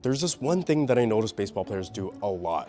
There's this one thing that I notice baseball players do a lot.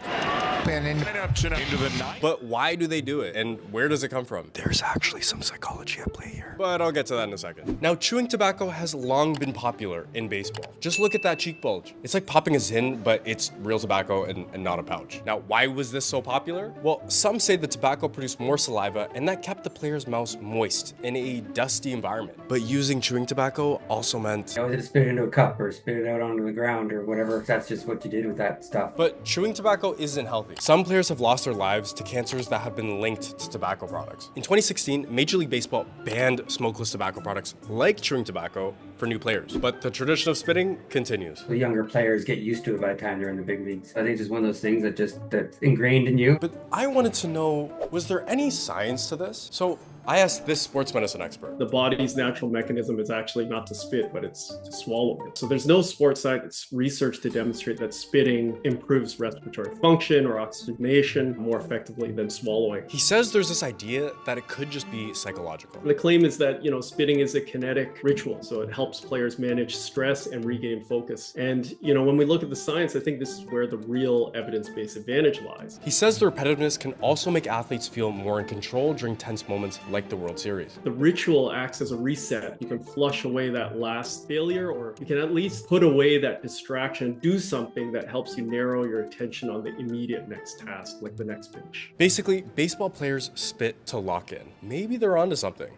But why do they do it, and where does it come from? There's actually some psychology at play here, but I'll get to that in a second. Now, chewing tobacco has long been popular in baseball. Just look at that cheek bulge. It's like popping a Zin, but it's real tobacco and not a pouch. Now, why was this so popular? Well, some say the tobacco produced more saliva, and that kept the player's mouth moist in a dusty environment. But using chewing tobacco also meant... I was to spit it into a cup or spit it out onto the ground or whatever. That's just what you did with that stuff. But chewing tobacco isn't healthy. Some players have lost their lives to cancers that have been linked to tobacco products. In 2016, Major League Baseball banned smokeless tobacco products like chewing tobacco for new players. But the tradition of spitting continues. The younger players get used to it by the time they're in the big leagues. I think it's just one of those things that's ingrained in you. But I wanted to know, was there any science to this? So I asked this sports medicine expert. The body's natural mechanism is actually not to spit, but it's to swallow it. So there's no sports science research to demonstrate that spitting improves respiratory function or oxygenation more effectively than swallowing. He says there's this idea that it could just be psychological. The claim is that, spitting is a kinetic ritual, so it helps players manage stress and regain focus. And, when we look at the science, I think this is where the real evidence-based advantage lies. He says the repetitiveness can also make athletes feel more in control during tense moments like the World Series. The ritual acts as a reset. You can flush away that last failure, or you can at least put away that distraction, do something that helps you narrow your attention on the immediate next task, like the next pitch. Basically, baseball players spit to lock in. Maybe they're onto something.